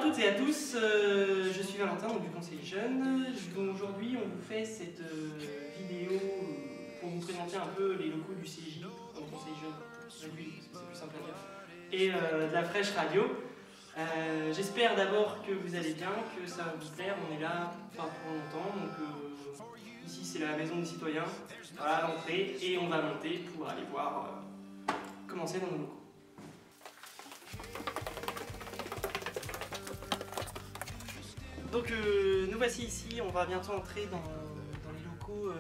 toutes et à tous, je suis Valentin donc, du Conseil Jeune. Aujourd'hui on vous fait cette vidéo pour vous présenter un peu les locaux du CJ, donc Conseil Jeune, c'est plus simple à dire, et de la Fraîche Radio. J'espère d'abord que vous allez bien, que ça va vous plaire, on est là pas pour longtemps, donc ici c'est la maison des citoyens, voilà l'entrée, et on va monter pour aller voir comment c'est dans nos locaux. Donc nous voici ici, on va bientôt entrer dans les locaux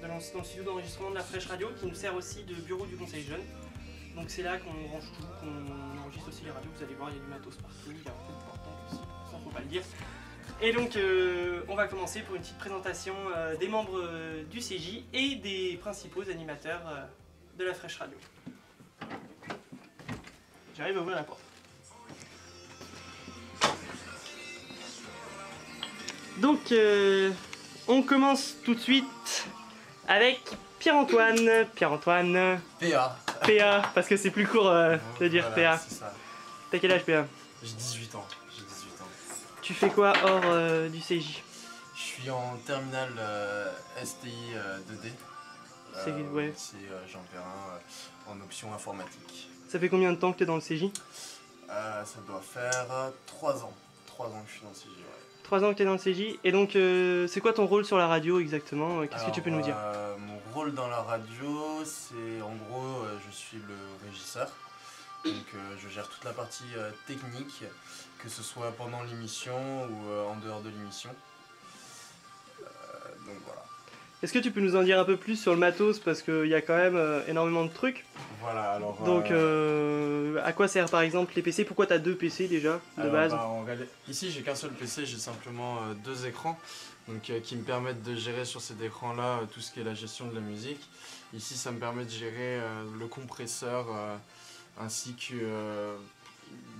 dans le studio d'enregistrement de la Fraîche Radio qui nous sert aussi de bureau du Conseil Jeune. Donc c'est là qu'on range tout, qu'on enregistre aussi les radios, vous allez voir il y a du matos partout, il y a un peu de portable aussi, ça faut pas le dire. Et donc on va commencer pour une petite présentation des membres du CJ et des principaux animateurs de la Fraîche Radio. J'arrive à ouvrir la porte. Donc, on commence tout de suite avec Pierre-Antoine. Pierre-Antoine. PA. PA, parce que c'est plus court de dire voilà, PA. C'est ça. T'as quel âge, PA? J'ai 18 ans. Tu fais quoi hors du CJ? Je suis en terminale STI 2D. C'est ouais. C'est Jean Perrin en option informatique. Ça fait combien de temps que t'es dans le CJ? Ça doit faire 3 ans. 3 ans que je suis dans le CJ, ouais. 3 ans que tu es dans le CJ, et donc c'est quoi ton rôle sur la radio exactement? Qu'est-ce que tu peux nous dire? Mon rôle dans la radio, c'est en gros, je suis le régisseur, donc je gère toute la partie technique, que ce soit pendant l'émission ou en dehors de l'émission, donc voilà. Est-ce que tu peux nous en dire un peu plus sur le matos, parce qu'il y a quand même énormément de trucs? Voilà, alors... Donc à quoi servent par exemple les PC? Pourquoi tu as 2 PC déjà de base? Ici j'ai qu'un seul PC, j'ai simplement 2 écrans donc, qui me permettent de gérer sur ces écrans-là tout ce qui est la gestion de la musique. Ici ça me permet de gérer le compresseur ainsi que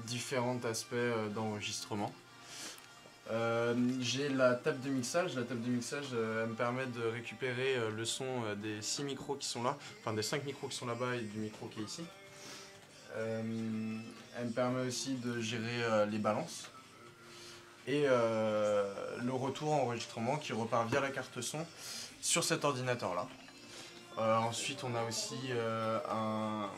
différents aspects d'enregistrement. J'ai la table de mixage. La table de mixage elle me permet de récupérer le son des 6 micros qui sont là, enfin des 5 micros qui sont là-bas et du micro qui est ici. Elle me permet aussi de gérer les balances et le retour enregistrement qui repart via la carte son sur cet ordinateur là. Ensuite on a aussi un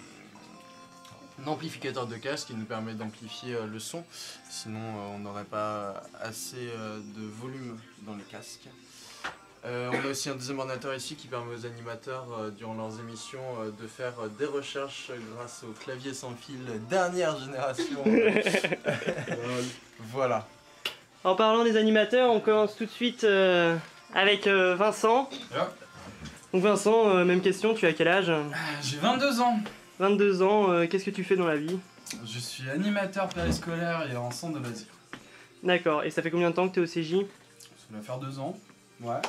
amplificateur de casque qui nous permet d'amplifier le son, sinon on n'aurait pas assez de volume dans le casque. On a aussi un deuxième ordinateur ici qui permet aux animateurs durant leurs émissions de faire des recherches grâce au clavier sans fil dernière génération. Voilà. En parlant des animateurs, on commence tout de suite avec Vincent. Yeah. Donc Vincent, même question, tu as quel âge? J'ai 22 ans. 22 ans, qu'est-ce que tu fais dans la vie? Je suis animateur périscolaire et en centre de loisirs. D'accord, et ça fait combien de temps que tu es au CJ? Ça va faire 2 ans. Ouais.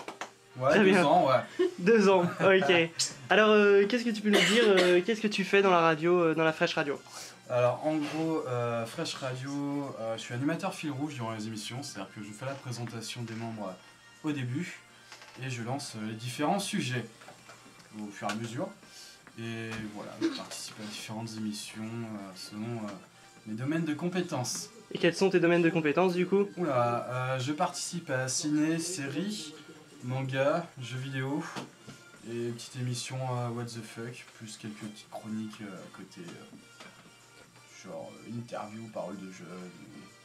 Très 2 bien. ans, ouais. 2 ans, ok. Alors, qu'est-ce que tu peux nous dire, qu'est-ce que tu fais dans la radio, dans la Fraîche Radio? Alors, en gros, Fraîche Radio, je suis animateur fil rouge durant les émissions, c'est-à-dire que je fais la présentation des membres au début et je lance les différents sujets au fur et à mesure. Et voilà, je participe à différentes émissions selon mes domaines de compétences. Et quels sont tes domaines de compétences du coup? Oula, je participe à ciné, séries, manga, jeux vidéo et une petite émission What the Fuck, plus quelques petites chroniques à côté, genre interview, paroles de jeux.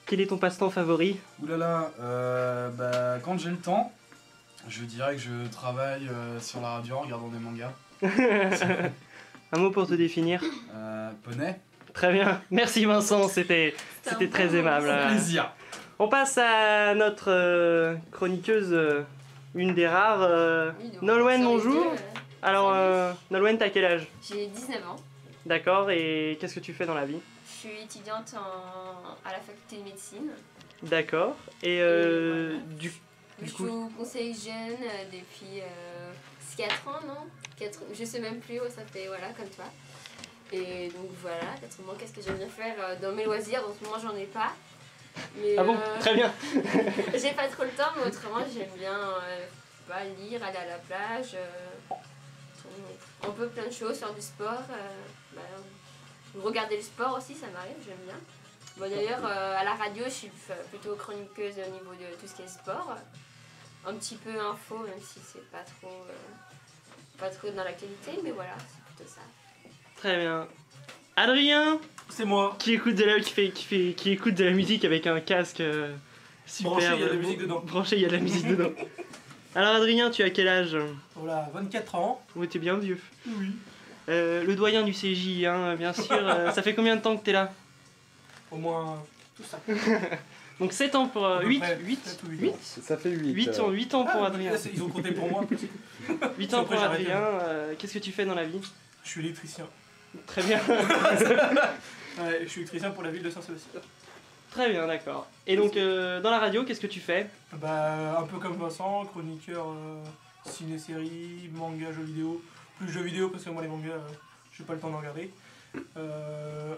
Quel est ton passe-temps favori? Oulala, quand j'ai le temps, je dirais que je travaille sur la radio en regardant des mangas. Un mot pour te définir? Poney. Très bien, merci Vincent, c'était très aimable. Plaisir. On passe à notre chroniqueuse, une des rares, Nolwenn, bonjour. Alors Nolwenn, t'as quel âge? J'ai 19 ans. D'accord, et qu'est-ce que tu fais dans la vie? Je suis étudiante à la faculté de médecine. D'accord, et voilà. du Je suis coup... au conseil jeune depuis 4 ans, non 4, je sais même plus, ça fait voilà, comme toi. Et donc voilà, autrement, qu'est-ce que j'aime bien faire dans mes loisirs? En ce moment, j'en ai pas. Mais, Ah bon, très bien. J'ai pas trop le temps, mais autrement, j'aime bien lire, aller à la plage, un peu plein de choses, faire du sport. Regarder le sport aussi, ça m'arrive, j'aime bien. Bon, d'ailleurs, à la radio, je suis plutôt chroniqueuse au niveau de tout ce qui est sport. Un petit peu info, même si c'est pas trop dans l'actualité, mais voilà, c'est plutôt ça. Très bien. Adrien, C'est moi. qui écoute de la musique avec un casque super. Branché, il y a de la musique dedans. Branché, il y a de la musique dedans. Alors Adrien, tu as quel âge? Voilà, 24 ans. Oui, t'es bien vieux. Oui. Le doyen du CJ, hein, bien sûr. Ça fait combien de temps que t'es là? Au moins tout ça. Donc 7 ans pour... À peu 8 près, 8 7 ou 8 8 ans. Ça fait 8. 8 ans pour Adrien. Là, ils ont compté pour moi. 8 ans Après, pour j'ai arrêté. Adrien. Qu'est-ce que tu fais dans la vie? Je suis électricien. Très bien. Ouais, je suis électricien pour la ville de Saint-Sébastien. Très bien, d'accord. Et donc dans la radio, qu'est-ce que tu fais? Bah, un peu comme Vincent, chroniqueur ciné-série, manga, jeux vidéo. Plus jeux vidéo parce que moi les mangas, j'ai pas le temps d'en regarder.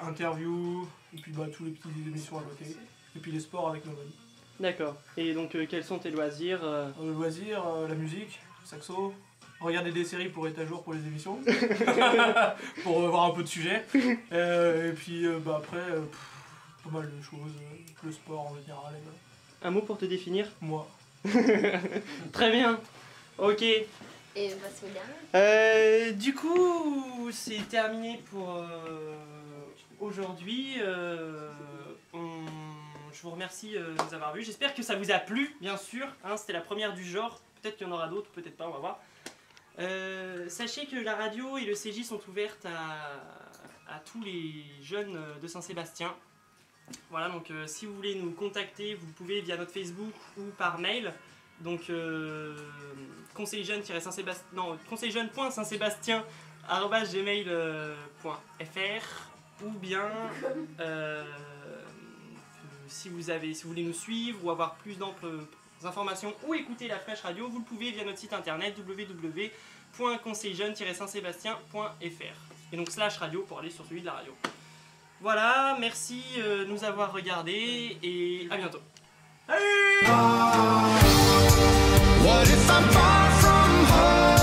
Interview, et puis bah, tous les petites émissions à côté. Et puis les sports avec Nobody. D'accord. Et donc quels sont tes loisirs? Loisirs, la musique, saxo. Regarder des séries pour être à jour pour les émissions. Pour voir un peu de sujets. Et puis bah, après, pas mal de choses. Le sport en général. Et, Un mot pour te définir? moi. Très bien. Ok. Et on passe au dernier. Du coup, c'est terminé pour aujourd'hui. Je vous remercie de nous avoir vus. J'espère que ça vous a plu, bien sûr. Hein, c'était la première du genre. Peut-être qu'il y en aura d'autres, peut-être pas, on va voir. Sachez que la radio et le CJ sont ouvertes à tous les jeunes de Saint-Sébastien. Voilà, donc si vous voulez nous contacter, vous pouvez via notre Facebook ou par mail. Donc conseiljeune.saint-sébastien@gmail.fr ou bien si vous voulez nous suivre ou avoir plus d'amples informations ou écouter la Fraîche Radio, vous le pouvez via notre site internet www.conseiljeune-saint-sébastien.fr et donc /radio pour aller sur celui de la radio. Voilà, merci de nous avoir regardés et à bientôt. What if I'm far from home?